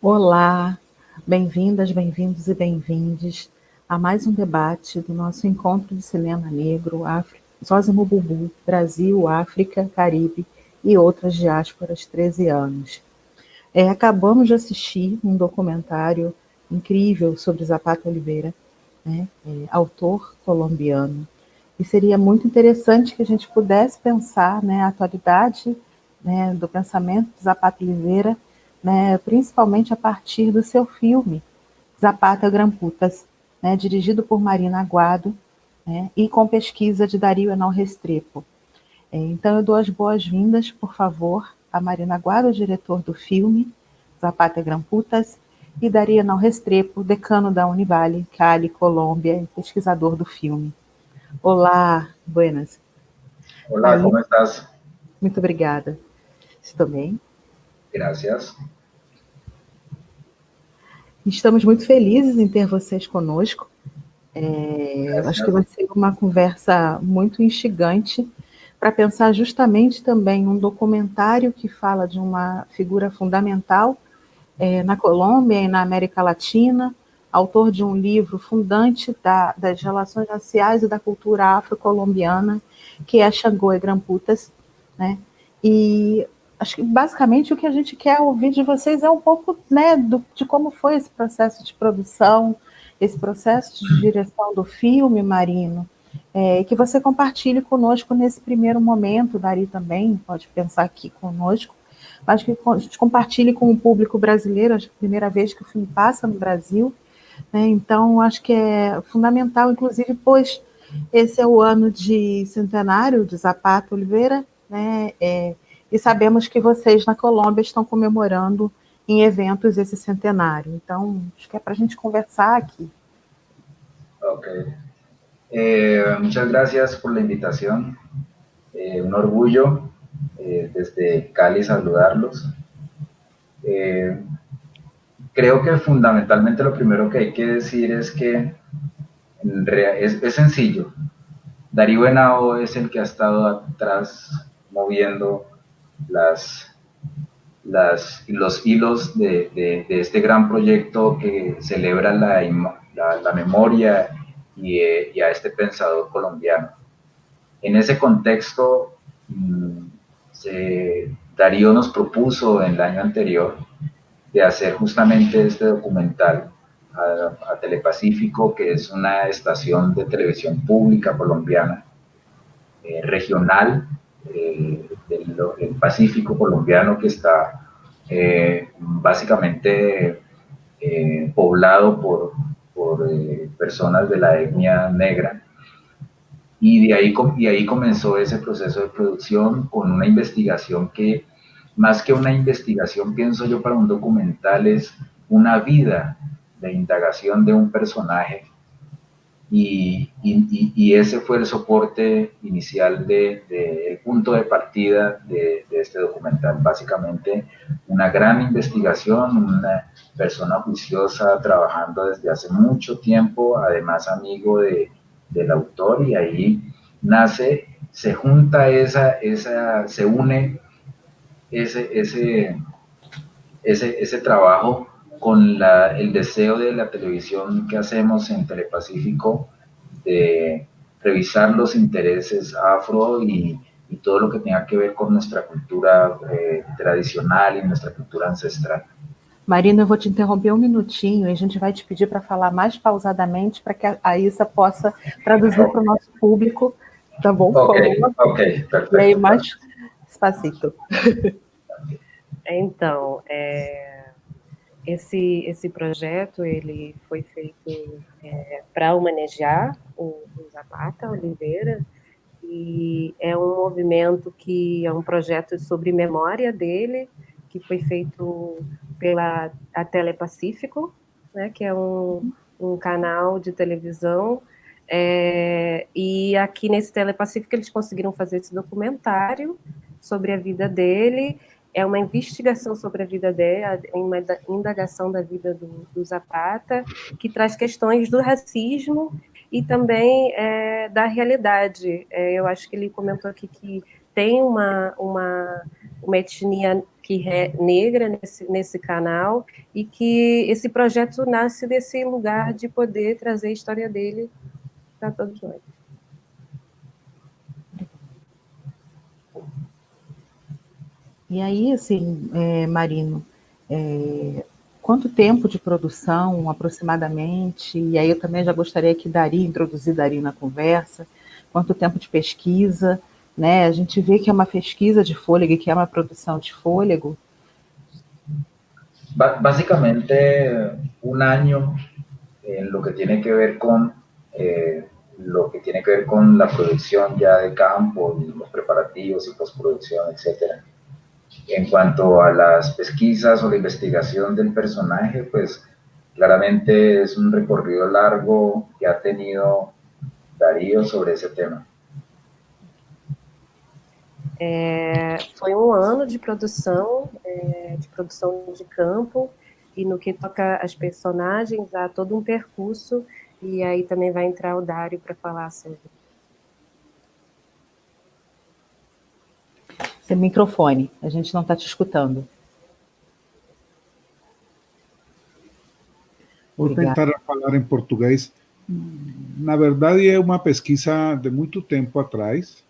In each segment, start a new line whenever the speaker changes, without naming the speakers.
Olá, bem-vindas, bem-vindos e bem-vindes a mais um debate do nosso encontro de cinema negro, Zózimo Bubu, Brasil, África, Caribe e outras diásporas 13 anos. Acabamos de assistir um documentário incrível sobre Zapata Oliveira, né, autor colombiano, e seria muito interessante que a gente pudesse pensar, né, a atualidade, né, do pensamento de Zapata Oliveira, né, principalmente a partir do seu filme Zapata Gramputas, né, dirigido por Marina Aguado, né, e com pesquisa de Dario Enal Restrepo. Então eu dou as boas-vindas, por favor, a Marina Aguado, diretor do filme Zapata Gramputas, e Dario Enal Restrepo, decano da Univale, Cali, Colômbia, e pesquisador do filme. Olá, buenas.
Hola,
Aí,
¿cómo estás?
muito obrigada. Estou bem.
Gracias.
Estamos muito felizes em ter vocês conosco. Acho que
Gracias.
vai ser uma conversa muito instigante para pensar justamente também um documentário que fala de uma figura fundamental na Colômbia e na América Latina, autor de um livro fundante das relações raciais e da cultura afro-colombiana, que é Xangô e Gramputas, né? E acho que basicamente o que a gente quer ouvir de vocês é um pouco, né, de como foi esse processo de produção, esse processo de direção do filme, Marino, e que você compartilhe conosco nesse primeiro momento. Dari também pode pensar aqui conosco, mas que a gente compartilhe com o público brasileiro. Acho que é a primeira vez que o filme passa no Brasil, né? Então acho que é fundamental, inclusive, pois esse é o ano de centenário de Zapata Oliveira, né? E sabemos que vocês na Colômbia estão comemorando em eventos esse centenário. Então acho que é para a gente conversar aqui.
Ok. Muchas gracias por la invitación. Un orgullo desde Cali saludarlos. Eh, Creo que fundamentalmente lo primero que hay que decir es que es sencillo. Darío Henao es el que ha estado atrás moviendo las, los hilos de este gran proyecto que celebra la memoria y a este pensador colombiano. En ese contexto, Darío nos propuso en el año anterior de hacer justamente este documental a Telepacífico, que es una estación de televisión pública colombiana, regional, del Pacífico colombiano, que está básicamente poblado por personas de la etnia negra. Y ahí comenzó ese proceso de producción con una investigación que, más que una investigación, pienso yo, para un documental, es una vida de indagación de un personaje. Y ese fue el soporte inicial, el punto de partida de este documental. Básicamente una gran investigación, una persona juiciosa trabajando desde hace mucho tiempo, además amigo del autor, y ahí nace, se junta se une ese trabajo con el deseo de la televisión que hacemos en Telepacífico de revisar los intereses afro y todo lo que tenga que ver con nuestra cultura tradicional y nuestra cultura ancestral.
Marina, eu vou te interromper um minutinho e a gente vai te pedir para falar mais pausadamente para que a Issa possa traduzir para o nosso público, tá bom?
Ok, ok, perfecto.
E aí, mais despacito.
Então, esse projeto ele foi feito para homenagear o Zapata Oliveira, e é um movimento que é um projeto sobre memória dele, que foi feito pela a Telepacífico, né, que é um canal de televisão, e aqui nesse Telepacífico eles conseguiram fazer esse documentário sobre a vida dele. É uma investigação sobre a vida dele, uma indagação da vida do Zapata, que traz questões do racismo e também da realidade. Eu acho que ele comentou aqui que tem uma etnia que é negra nesse canal, e que esse projeto nasce desse lugar de poder trazer a história dele para todos nós.
E aí, assim, Marino, quanto tempo de produção, aproximadamente? E aí eu também já gostaria que introduzir Dari na conversa. Quanto tempo de pesquisa, né? A gente vê que é uma pesquisa de fôlego, que é uma produção de fôlego.
Básicamente, un año en lo que tiene que ver con la producción ya de campo y los preparativos y postproducción, etcétera. En cuanto a las pesquisas o la investigación del personaje, pues claramente es un recorrido largo que ha tenido Darío sobre ese tema.
Foi um ano de produção de campo, e no que toca as personagens, há todo um percurso, e aí também vai entrar o Dário para falar sobre.
Seu microfone, a gente não está te escutando.
Vou tentar falar em português. Na verdade, é uma pesquisa de muito tempo atrás,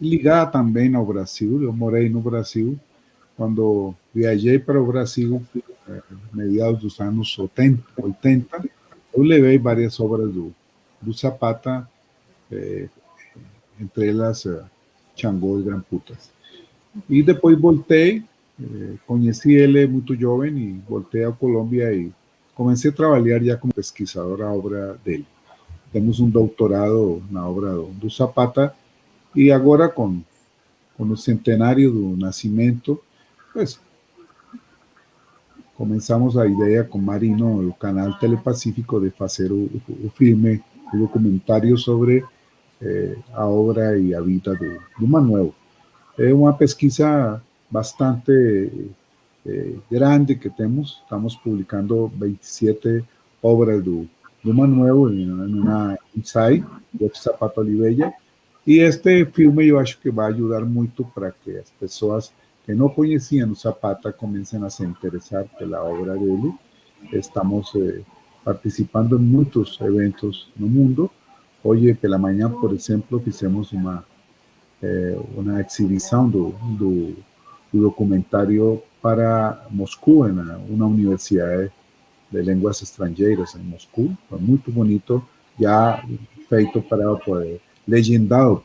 ligada também ao Brasil. Eu morei no Brasil. Quando viajei para o Brasil, meados dos anos 80, eu levei várias obras do Zapata, entre elas Xangô e Gramputas. E depois voltei, conheci ele muito jovem e voltei à Colômbia e comecei a trabalhar já como pesquisador a obra dele. Temos um doutorado na obra do Zapata e agora com o centenário do nascimento, pues comenzamos a ideia com Marino, o canal Telepacífico, de fazer o filme, o documentário sobre a obra e a vida do Manuel. É uma pesquisa bastante grande que temos. Estamos publicando 27 obras do Manuel em uma ensaio do Zapata Olivella. E este filme eu acho que vai ajudar muito para que as pessoas que não conheciam o Zapata comecem a se interessar pela obra dele. Estamos participando em muitos eventos no mundo. Hoje pela manhã, por exemplo, fizemos uma exibição do documentário para Moscou, em uma universidade de línguas estrangeiras em Moscou. Foi muito bonito, já feito legendado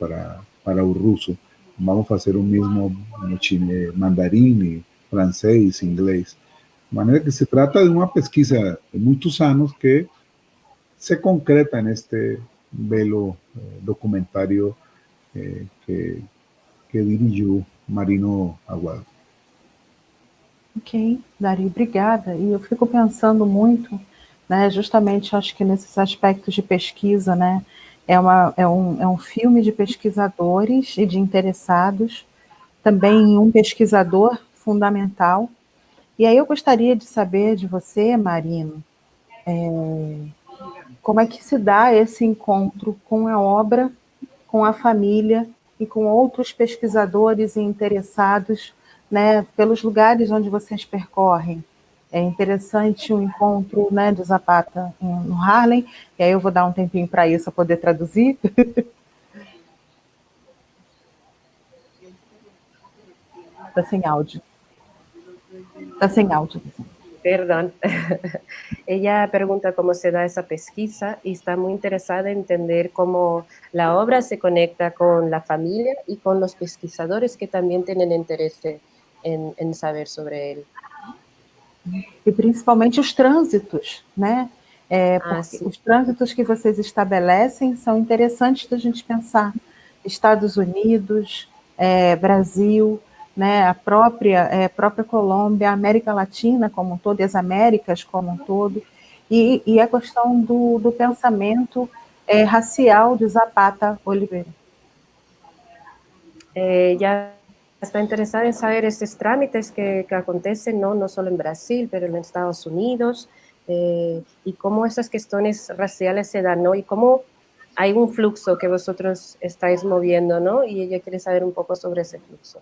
para o russo. Vamos fazer o mesmo no mandarim, francês, inglês. De maneira que se trata de uma pesquisa de muitos anos que se concreta neste belo documentário que dirigiu Marino Aguado.
Ok, Dari, obrigada. E eu fico pensando muito, né, justamente acho que nesses aspectos de pesquisa, né, é um filme de pesquisadores e de interessados, também um pesquisador fundamental. E aí eu gostaria de saber de você, Marino, como é que se dá esse encontro com a obra, com a família e com outros pesquisadores e interessados, né, pelos lugares onde vocês percorrem. É interessante o encontro, né, de Zapata no Harlem, e aí eu vou dar um tempinho para isso, para poder traduzir. Está sem áudio. Está sem áudio.
Perdão. Ella pregunta cómo se da esa pesquisa y está muy interesada en entender cómo la obra se conecta con la familia y con los pesquisadores que también tienen interés en saber sobre él.
E principalmente os trânsitos, né? Porque os trânsitos que vocês estabelecem são interessantes da gente pensar. Estados Unidos, Brasil, né? A própria Colômbia, a América Latina como um todo, e as Américas como um todo, e a questão do pensamento racial de Zapata Oliveira.
Ya está interesada en saber estos trámites que acontecen, no solo en Brasil, pero en Estados Unidos, y cómo esas cuestiones raciales se dan, ¿no? Y cómo hay un flujo que vosotros estáis moviendo, ¿no? Y ella quiere saber un poco sobre ese flujo.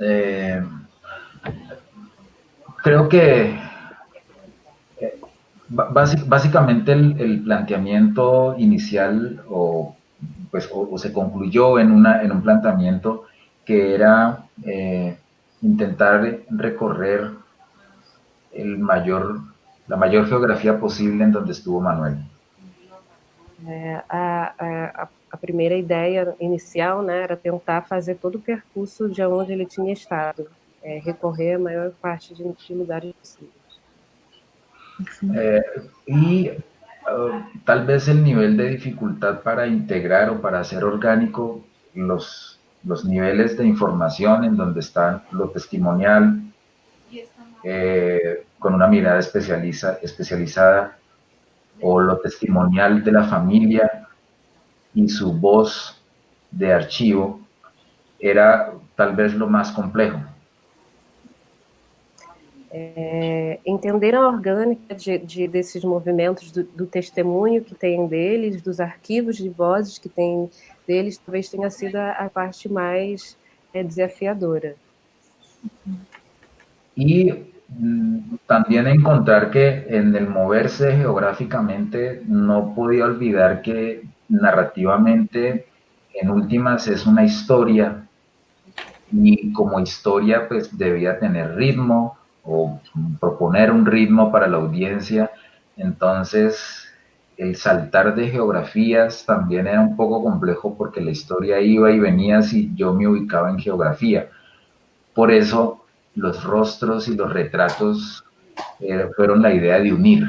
Eh, creo que básicamente el planteamiento inicial o se concluyó en un planteamiento que era intentar recorrer el mayor, la mayor geografía posible en donde estuvo Manuel.
A primeira ideia inicial, né, era tentar fazer todo o percurso de onde ele tinha estado, recorrer a maior parte de lugares possíveis.
Tal vez el nivel de dificultad para integrar o para hacer orgánico los niveles de información en donde está lo testimonial, con una mirada especializada, o lo testimonial de la familia y su voz de archivo, era tal vez lo más complejo.
Entender a orgânica desses movimentos, do testemunho que tem deles, dos arquivos de vozes que tem deles, talvez tenha sido a parte mais desafiadora.
Y también encontrar que en el moverse geográficamente no podía olvidar que narrativamente en últimas es una historia, y como historia pues debía tener ritmo o proponer un ritmo para la audiencia. Entonces el saltar de geografías también era un poco complejo porque la historia iba y venía si yo me ubicaba en geografía. Por eso los rostros y los retratos fueron la idea de unir.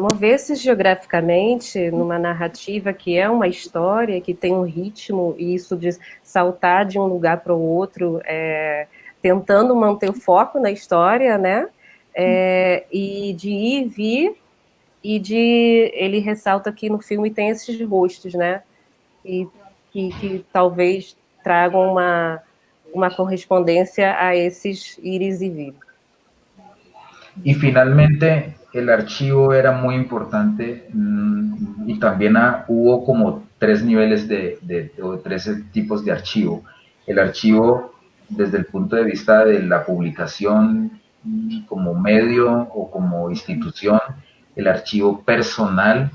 Mover-se geograficamente numa narrativa que é uma história, que tem um ritmo, e isso de saltar de um lugar para o outro, tentando manter o foco na história, né? E de ir e vir, ele ressalta que no filme tem esses rostos, né? E que talvez tragam uma correspondência a esses ires e vir.
Y finalmente el archivo era muy importante, y también hubo como tres niveles o tres tipos de archivo. El archivo desde el punto de vista de la publicación como medio o como institución, el archivo personal,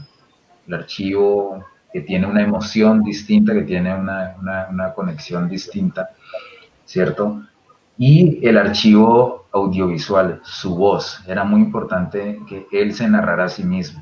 el archivo que tiene una emoción distinta, que tiene una conexión distinta, ¿cierto? Y el archivo audiovisual, su voz. Era muy importante que él se narrara a sí mismo.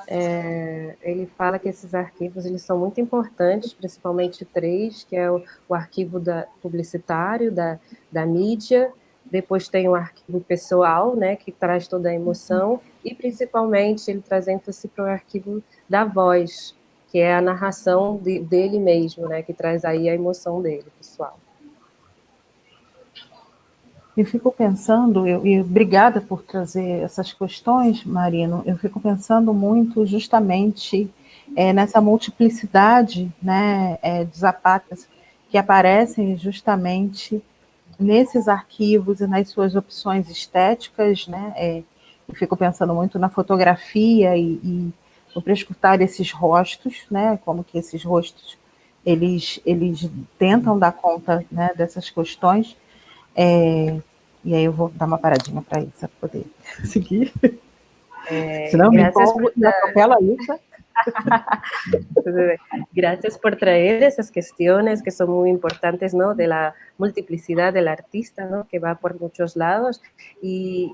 Ele fala que esses arquivos eles são muito importantes, principalmente três, que é o arquivo publicitário, da mídia, depois tem o arquivo pessoal, né, que traz toda a emoção, e principalmente ele traz ênfase para o arquivo da voz, que é a narração dele mesmo, né, que traz aí a emoção dele, pessoal.
Eu fico pensando, e obrigada por trazer essas questões, Marino, eu fico pensando muito justamente nessa multiplicidade, né, de zapatas que aparecem justamente nesses arquivos e nas suas opções estéticas, né, eu fico pensando muito na fotografia e no prescrutar esses rostos, né, como que esses rostos, eles tentam dar conta, né, dessas questões. E aí eu vou dar uma paradinha para isso, para poder seguir. Senão me empolgo e atropela isso.
Gracias por traer esas cuestiones que son muy importantes, ¿no? De la multiplicidad del artista, ¿no? Que va por muchos lados, y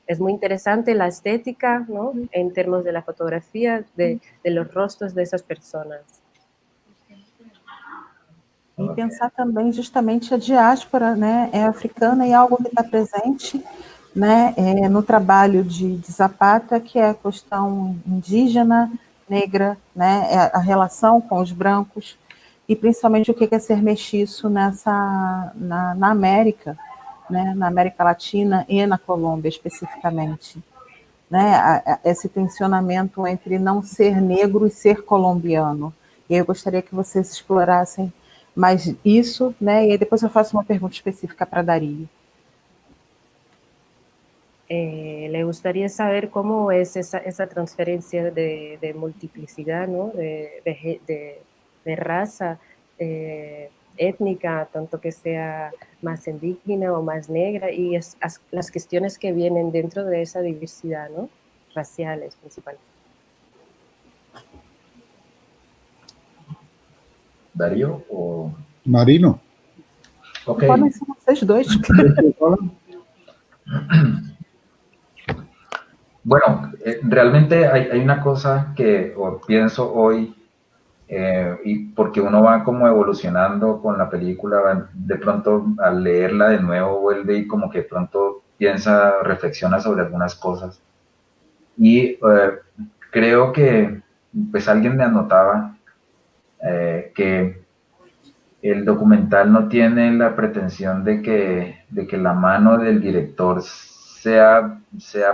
es muy interesante la estética, ¿no? En términos de la fotografía, de los rostros de esas personas.
E pensar também justamente a diáspora, né, africana, e algo que está presente, né, no trabalho de Zapata, que é a questão indígena, negra, né, a relação com os brancos, e principalmente o que é ser mestiço na América, né, na América Latina e na Colômbia especificamente. Né, esse tensionamento entre não ser negro e ser colombiano. E eu gostaria que vocês explorassem mais isso, né? E aí depois eu faço uma pergunta específica para Darío.
le gustaría saber cómo es esa transferencia de multiplicidad, ¿no? De raza, étnica, tanto que sea más indígena o más negra, y las cuestiones que vienen dentro de esa diversidad, ¿no? Raciales principalmente.
Darío o
Marino.
Ok.
Podem ser vocês dois.
Bueno, realmente hay una cosa que pienso hoy, y porque uno va como evolucionando con la película, de pronto al leerla de nuevo vuelve y como que de pronto piensa, reflexiona sobre algunas cosas. Y creo que pues alguien me anotaba que el documental no tiene la pretensión de que la mano del director sea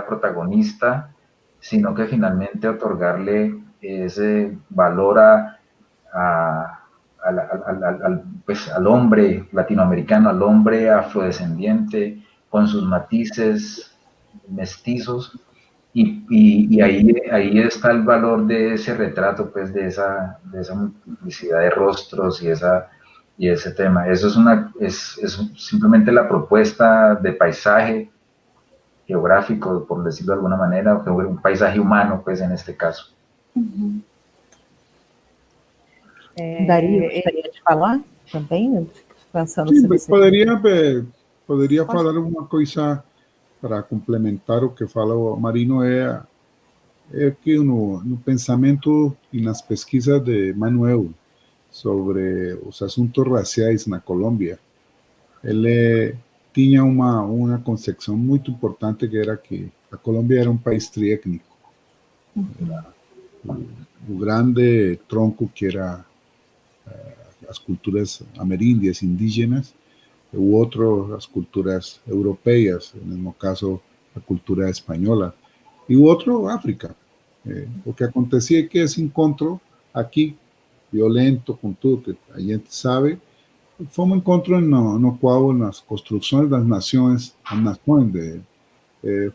protagonista, sino que finalmente otorgarle ese valor pues, al hombre latinoamericano, al hombre afrodescendiente, con sus matices mestizos, y ahí está el valor de ese retrato, pues, de esa multiplicidad de rostros y ese tema. Eso es simplemente la propuesta de paisaje geográfico, por decirlo de alguna manera, o un paisaje humano, pues, en este caso.
Dario, gostaria de falar também? Pensando
Sim,
se você...
poderia falar uma coisa para complementar o que fala o Marino, é que no pensamento e nas pesquisas de Manuel sobre os assuntos raciais na Colômbia, ele tinha uma concepção muito importante, que era que a Colômbia era um país triétnico. Era o grande tronco que era as culturas ameríndias, indígenas, u outro as culturas europeias, no mesmo caso a cultura espanhola, e o outro África. O que acontecia é que esse encontro aqui, violento, com tudo que a gente sabe, foi um encontro no qual nas construções das nações,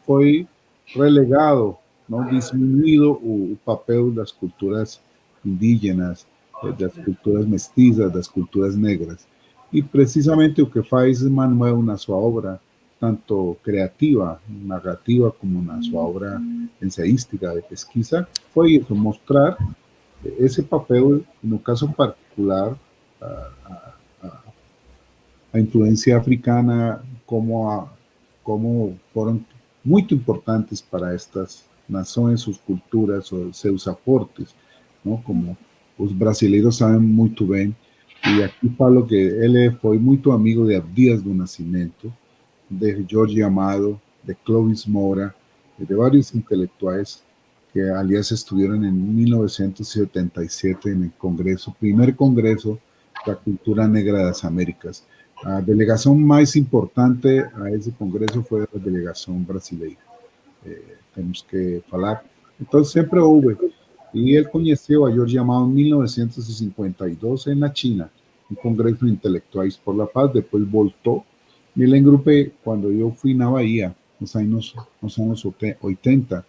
foi relegado, não diminuído o papel das culturas indígenas, das culturas mestizas, das culturas negras. E precisamente o que faz Manuel na sua obra, tanto criativa, narrativa, como na sua obra ensaística de pesquisa, foi isso, mostrar esse papel, no caso particular, a influência africana, como foram muito importantes para estas nações, suas culturas, seus aportes, não? Como os brasileiros sabem muito bem. E aqui falo que ele foi muito amigo de Abdias do Nascimento, de Jorge Amado, de Clovis Moura, de vários intelectuais que, aliás, estuvieron en 1977 en el Congreso, primer Congreso de la Cultura Negra de las Américas. A delegação mais importante a esse congresso foi a delegação brasileira. Temos que falar. Então, sempre houve. E ele conheceu a Jorge Amado em 1952 na China, um congresso de intelectuais por la paz. Depois voltou. Me lembro que quando eu fui na Bahia, nos anos 80,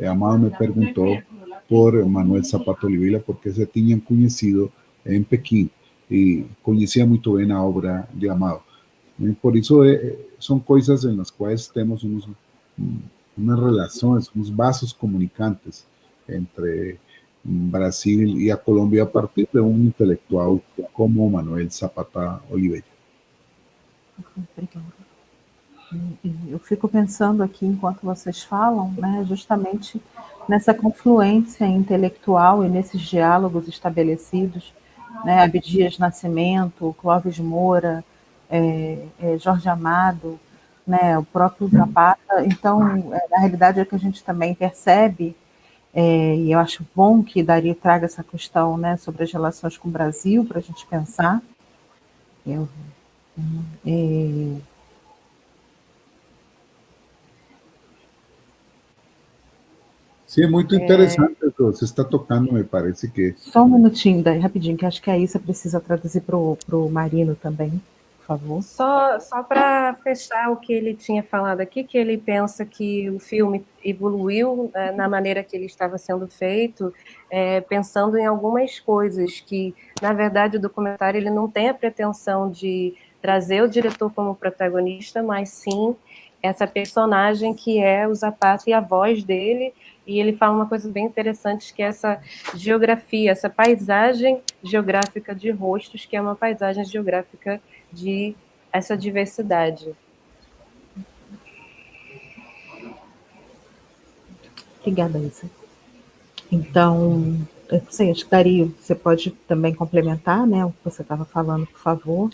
Amado me perguntou por Manuel Zapata Oliveira, porque se tinham conhecido em Pequim e conhecia muito bem a obra de Amado. Por isso, são coisas em las quais temos umas relações, uns vasos comunicantes entre Brasil e a Colômbia a partir de um intelectual como Manuel Zapata Oliveira.
Eu fico pensando aqui, enquanto vocês falam, né, justamente nessa confluência intelectual e nesses diálogos estabelecidos, né, Abdias Nascimento, Clovis Moura, Jorge Amado, né, o próprio Zapata. Então, na realidade, é que a gente também percebe, e eu acho bom que Dario traga essa questão, né, sobre as relações com o Brasil, para a gente pensar.
Sim, é muito interessante o que você está tocando, me parece que...
Só um minutinho, daí, rapidinho, que acho que a Issa precisa traduzir para o Marino também. favor.
Só para fechar o que ele tinha falado aqui, que ele pensa que o filme evoluiu na maneira que ele estava sendo feito, pensando em algumas coisas que, na verdade, o documentário ele não tem a pretensão de trazer o diretor como protagonista, mas sim essa personagem que é o Zapata e a voz dele. E ele fala uma coisa bem interessante, que é essa geografia, essa paisagem geográfica de rostos, que é uma paisagem geográfica de essa diversidade.
Obrigada, Isa. Então, eu não sei, acho que Dario, você pode também complementar, né, o que você estava falando, por favor.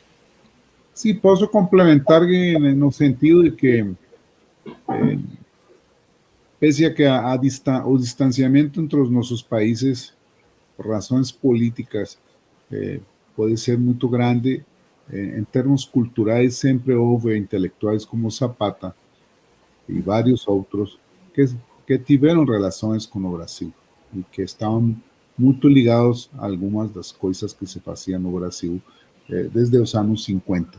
Sí, posso complementar no sentido de que, pese a que o distanciamiento entre nuestros países, por razones políticas, puede ser muy grande, en términos culturales siempre hubo intelectuales como Zapata y varios otros que tuvieron relaciones con el Brasil y que estaban muy ligados a algunas de las cosas que se hacían en el Brasil desde los años 50.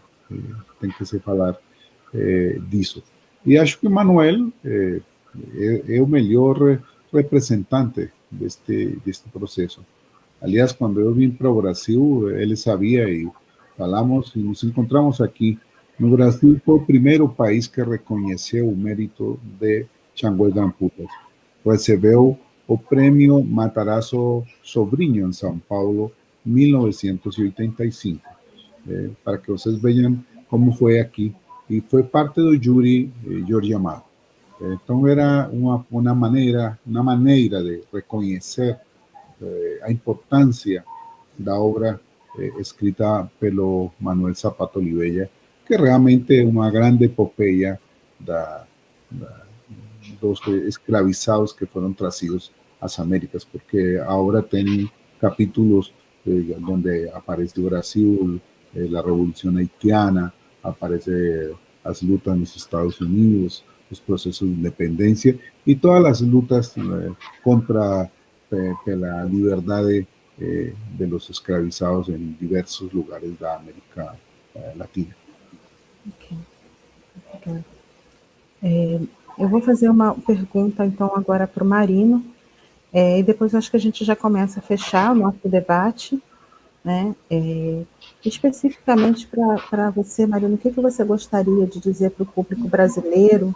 Tem que se falar disso. E acho que Manuel é o melhor representante deste processo. Aliás, quando eu vim para o Brasil, ele sabia e falamos e nos encontramos aqui. No Brasil foi o primeiro país que reconheceu o mérito de Changuel Gramputas. Recebeu o prêmio Matarazzo Sobrinho em São Paulo, 1985. Para que vocês vejam como foi aqui. E foi parte do júri Jorge Amado. Então era uma maneira de reconhecer a importância da obra escrita pelo Manuel Zapata Olivella, que realmente é uma grande epopeia dos escravizados que foram trazidos às Américas, porque a obra tem capítulos donde aparece o Brasil, la revolución haitiana, aparece las lutas en los Estados Unidos, los procesos de independencia y todas las lutas contra la libertad de los escravizados en diversos lugares de América Latina.
Okay. Eu vou fazer uma pergunta, então, agora para o Marino, e depois acho que a gente já começa a fechar o nosso debate, né? Especificamente para você, Marino, o que você gostaria de dizer para o público brasileiro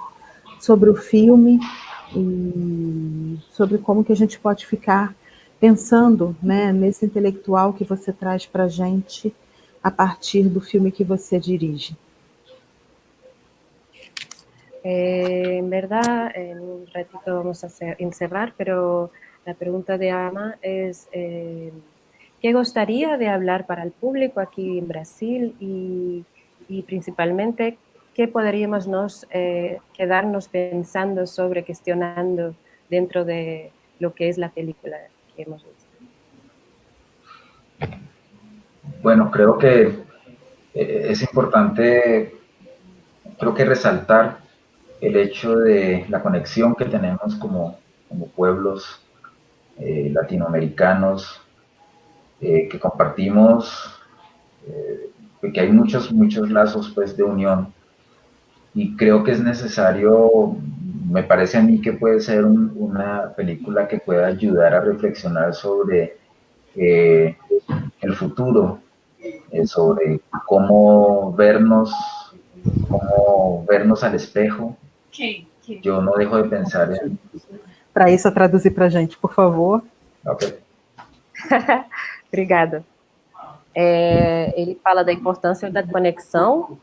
sobre o filme e sobre como que a gente pode ficar pensando, né, nesse intelectual que você traz para a gente a partir do filme que você dirige?
En verdad, en un ratito vamos a encerrar, pero la pregunta de Ama es ¿qué gustaría de hablar para el público aquí en Brasil y principalmente qué podríamos quedarnos pensando sobre, cuestionando dentro de lo que es la película que hemos visto?
Bueno, creo que es importante, creo que resaltar el hecho de la conexión que tenemos como pueblos latinoamericanos, que compartimos, que hay muchos lazos pues de unión, y creo que es necesario, me parece a mí que puede ser una película que pueda ayudar a reflexionar sobre el futuro, sobre cómo vernos al espejo. Yo no dejo de pensar en...
Para isso, traduzir para a gente, por favor.
Ok.
Obrigada. Ele fala da importância da conexão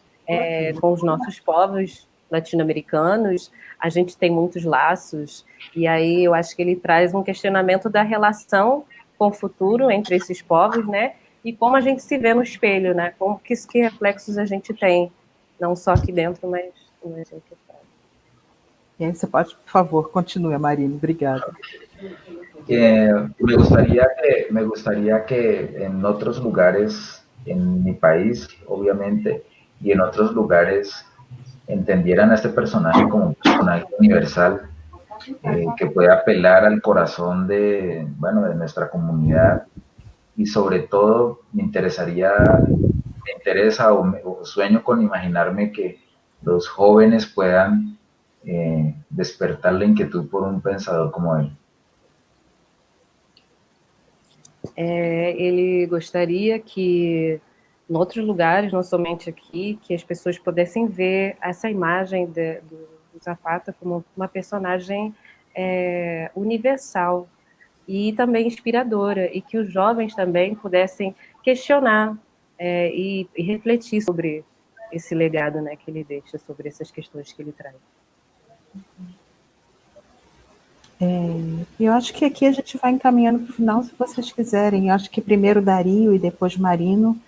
com os nossos povos latino-americanos. A gente tem muitos laços, e aí eu acho que ele traz um questionamento da relação com o futuro entre esses povos, né? E como a gente se vê no espelho, né? Como que reflexos a gente tem, não só aqui dentro, mas aqui fora.
E aí você pode, por favor, continue, Marino. Obrigada.
Me gustaría que en otros lugares, en mi país, obviamente, y en otros lugares, entendieran a este personaje como un personaje universal, que puede apelar al corazón de nuestra comunidad, y sobre todo me interesa o sueño con imaginarme que los jóvenes puedan despertar la inquietud por un pensador como él.
Ele gostaria que, em outros lugares, não somente aqui, que as pessoas pudessem ver essa imagem do Zapata como uma personagem universal e também inspiradora, e que os jovens também pudessem questionar e refletir sobre esse legado, né, que ele deixa, sobre essas questões que ele traz.
Eu acho que aqui a gente vai encaminhando para o final, se vocês quiserem. Eu acho que primeiro Dario e depois Marino,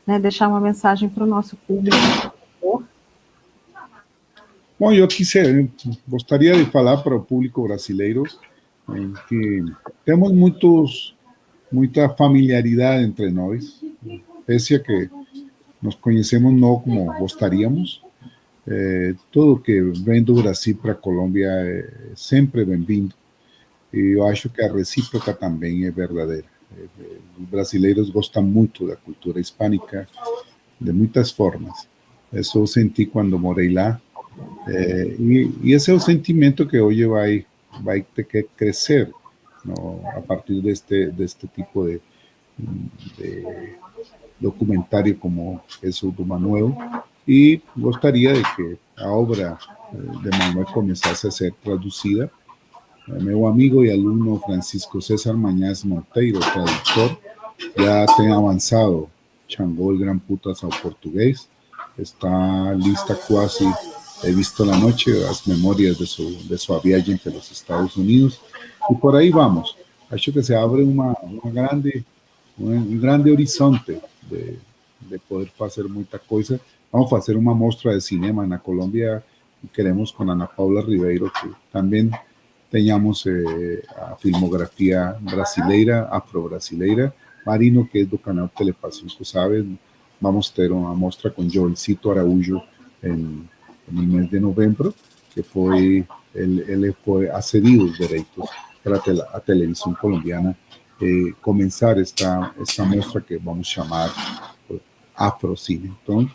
né, deixar uma mensagem para o nosso público, por favor.
Bom, eu gostaria de falar para o público brasileiro que temos muita familiaridade entre nós, pese a que nos conhecemos não como gostaríamos. Tudo que vem do Brasil para a Colômbia é sempre bem-vindo. E eu acho que a recíproca também é verdadeira. Os brasileiros gostam muito da cultura hispânica, de muitas formas. Isso eu senti quando morei lá. E esse é o sentimento que hoje vai ter que crescer, ¿no? A partir deste tipo de documentário como esse do Manuel. E gostaria de que a obra de Manuel começasse a ser traduzida. Meu amigo e aluno Francisco César Mañaz Monteiro, tradutor, já tem avançado Xangô, el Gran Putas ao português. Está lista quase, he visto la noche, as memórias de sua viagem pelos Estados Unidos. E por aí vamos. Acho que se abre um grande horizonte de poder fazer muita coisa. Vamos fazer uma mostra de cinema na Colômbia e queremos com Ana Paula Ribeiro que também tenhamos a filmografia brasileira, afro-brasileira. Marino, que é do canal Telepacífico, sabe, vamos ter uma mostra com Joelcito Araújo no mês de novembro, que ele foi acedido os direitos para a televisão colombiana começar esta mostra que vamos chamar Afrocine. Então,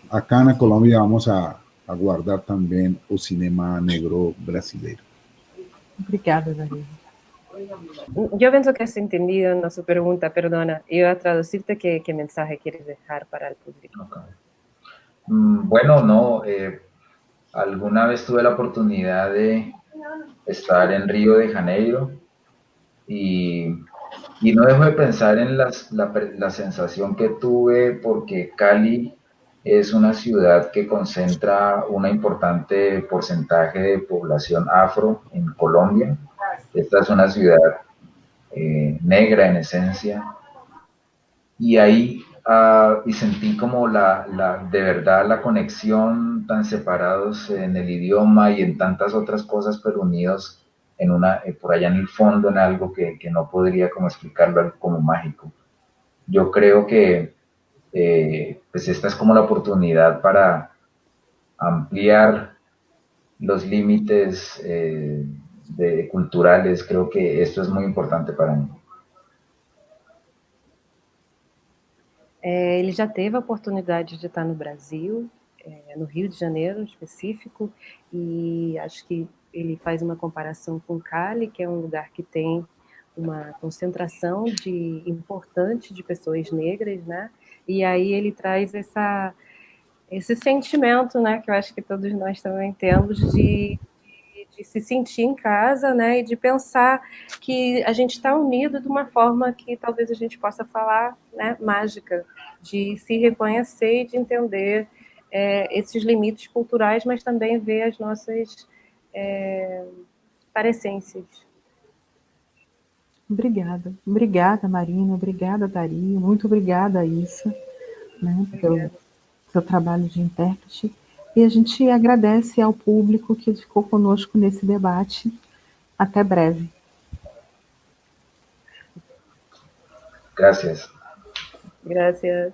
acá na Colômbia vamos a guardar também o cinema negro brasileiro.
Obrigada, Dario.
Yo pienso que has entendido nuestra pregunta, perdona. Iba a traducirte qué mensaje quieres dejar para el público.
Okay. Bueno, no, alguna vez tuve la oportunidad de estar en Río de Janeiro y no dejo de pensar en la sensación que tuve porque Cali es una ciudad que concentra un importante porcentaje de población afro en Colombia. Esta es una ciudad negra en esencia. Y ahí y sentí como de verdad la conexión, tan separados en el idioma y en tantas otras cosas, pero unidos por allá en el fondo en algo que no podría como explicarlo, algo como mágico. Yo creo que pues esta es como la oportunidad para ampliar los límites culturales. Creo que esto es muy importante para mí.
Ele já teve a oportunidade de estar no Brasil, no Rio de Janeiro em específico, e acho que ele faz uma comparação com Cali, que é um lugar que tem uma concentração importante de pessoas negras, né? E aí ele traz esse sentimento, né, que eu acho que todos nós também temos de se sentir em casa, né, e de pensar que a gente está unido de uma forma que talvez a gente possa falar, né, mágica, de se reconhecer e de entender esses limites culturais, mas também ver as nossas parecências.
Obrigada, Marina, obrigada, Dario, muito obrigada, Issa, né, pelo seu trabalho de intérprete. E a gente agradece ao público que ficou conosco nesse debate. Até breve.
Gracias.
Gracias.